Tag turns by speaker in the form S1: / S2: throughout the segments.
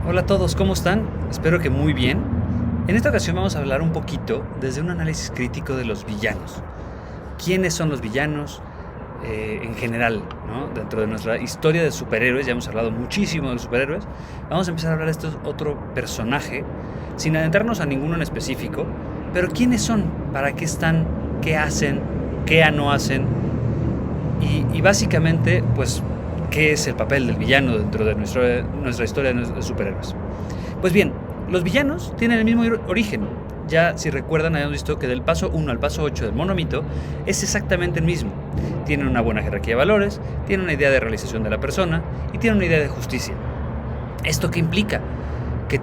S1: Hola a todos, ¿cómo están? Espero que muy bien. En esta ocasión vamos a hablar un poquito desde un análisis crítico de los villanos. ¿Quiénes son los villanos en general, ¿no? Dentro de nuestra historia de superhéroes, ya hemos hablado muchísimo de los superhéroes, vamos a empezar a hablar de este otro personaje, sin adentrarnos a ninguno en específico, pero ¿quiénes son? ¿Para qué están? ¿Qué hacen? ¿Qué no hacen? Y básicamente, pues, ¿qué es el papel del villano dentro de nuestra historia de superhéroes? Pues bien, los villanos tienen el mismo origen. Ya, si recuerdan, habíamos visto que del paso 1 al paso 8 del monomito es exactamente el mismo. Tienen una buena jerarquía de valores, tienen una idea de realización de la persona y tienen una idea de justicia. ¿Esto qué implica? Que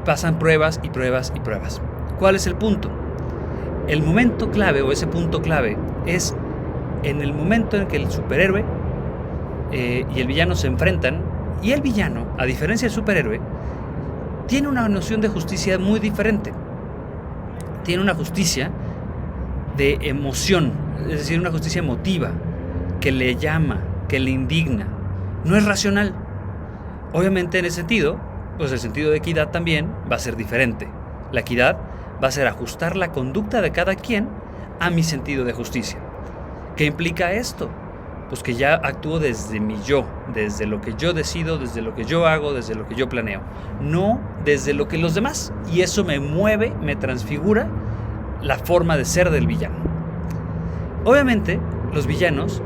S1: pasan pruebas y pruebas y pruebas. ¿Cuál es el punto? El momento clave, o ese punto clave, es en el momento en que el superhéroe y el villano se enfrentan, y el villano, a diferencia del superhéroe, tiene una noción de justicia muy diferente. Tiene una justicia de emoción, es decir, una justicia emotiva, que le llama, que le indigna. No es racional. Obviamente, en ese sentido, pues el sentido de equidad también va a ser diferente. La equidad va a ser ajustar la conducta de cada quien a mi sentido de justicia. ¿Qué implica esto? Pues que ya actúo desde mi yo, desde lo que yo decido, desde lo que yo hago, desde lo que yo planeo, no desde lo que los demás. Y eso me mueve, me transfigura la forma de ser del villano. Obviamente, los villanos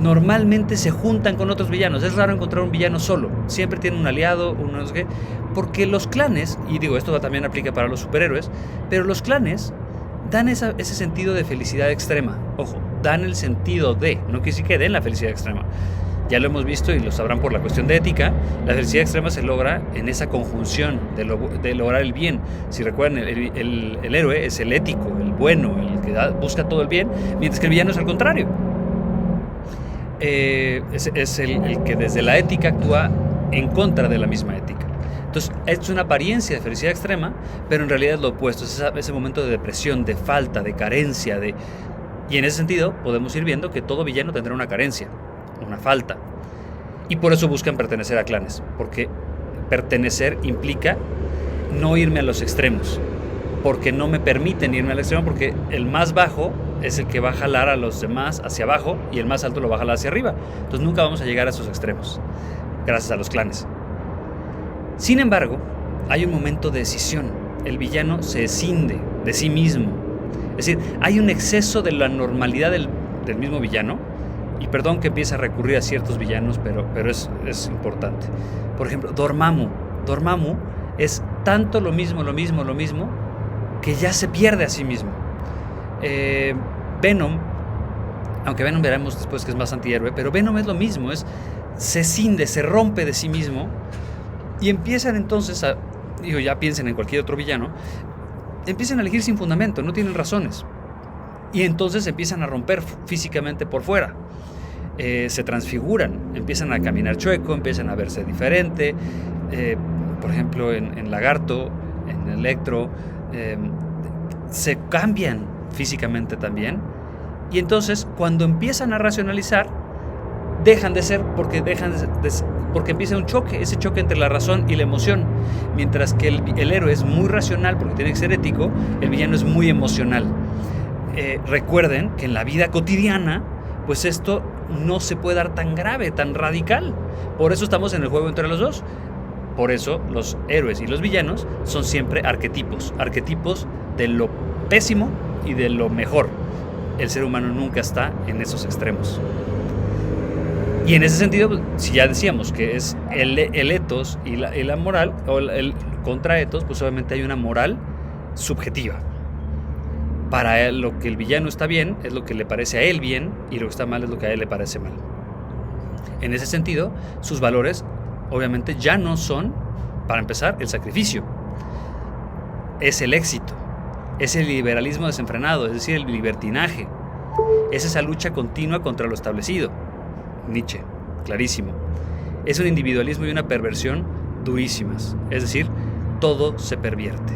S1: normalmente se juntan con otros villanos. Es raro encontrar un villano solo. Siempre tienen un aliado, no sé qué. Porque los clanes, y digo, esto también aplica para los superhéroes, pero los clanes dan ese sentido de felicidad extrema. Ojo, dan el sentido de, no quiere decir que den la felicidad extrema. Ya lo hemos visto y lo sabrán por la cuestión de ética. La felicidad extrema se logra en esa conjunción de lograr el bien. Si recuerdan, el héroe es el ético, el bueno, el que busca todo el bien, mientras que el villano es al contrario. Es el que desde la ética actúa en contra de la misma ética. Entonces, es una apariencia de felicidad extrema, pero en realidad es lo opuesto. Es ese momento de depresión, de falta, de carencia. Y en ese sentido, podemos ir viendo que todo villano tendrá una carencia, una falta. Y por eso buscan pertenecer a clanes, porque pertenecer implica no irme a los extremos, porque no me permiten irme al extremo, porque el más bajo es el que va a jalar a los demás hacia abajo y el más alto lo va a jalar hacia arriba. Entonces nunca vamos a llegar a esos extremos, gracias a los clanes. Sin embargo, hay un momento de decisión. El villano se escinde de sí mismo. Es decir, hay un exceso de la normalidad del mismo villano. Y perdón que empiece a recurrir a ciertos villanos, pero es importante. Por ejemplo, Dormammu. Dormammu es tanto lo mismo, que ya se pierde a sí mismo. Venom, aunque Venom veremos después que es más antihéroe, pero Venom es lo mismo, se cinde, se rompe de sí mismo. Y empiezan entonces ya piensen en cualquier otro villano, empiezan a elegir sin fundamento, no tienen razones. Y entonces empiezan a romper físicamente por fuera. Se transfiguran, empiezan a caminar chueco, empiezan a verse diferente. Por ejemplo, en Lagarto, en Electro, se cambian físicamente también. Y entonces, cuando empiezan a racionalizar, dejan de ser porque empieza un choque, ese choque entre la razón y la emoción. Mientras que el héroe es muy racional porque tiene que ser ético, el villano es muy emocional. Recuerden que en la vida cotidiana, pues esto no se puede dar tan grave, tan radical. Por eso estamos en el juego entre los dos. Por eso los héroes y los villanos son siempre arquetipos de lo pésimo y de lo mejor. El ser humano nunca está en esos extremos. Y en ese sentido, si ya decíamos que es el ethos y la moral, o el contraethos, pues obviamente hay una moral subjetiva. Para él, lo que el villano está bien es lo que le parece a él bien, y lo que está mal es lo que a él le parece mal. En ese sentido, sus valores obviamente ya no son, para empezar, el sacrificio. Es el éxito, es el liberalismo desenfrenado, es decir, el libertinaje. Es esa lucha continua contra lo establecido. Nietzsche, clarísimo. Es un individualismo y una perversión durísimas, es decir, todo se pervierte.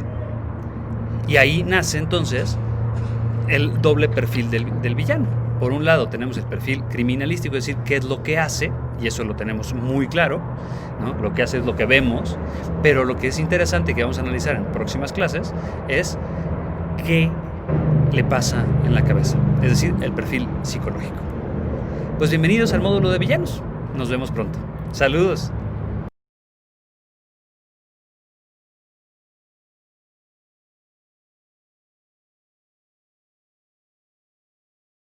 S1: Y ahí nace entonces el doble perfil del villano. por un lado tenemos el perfil criminalístico, es decir, qué es lo que hace, y eso lo tenemos muy claro, ¿no? Lo que hace es lo que vemos, pero lo que es interesante que vamos a analizar en próximas clases es qué le pasa en la cabeza, es decir, el perfil psicológico. Pues bienvenidos al módulo de villanos, nos vemos pronto. Saludos.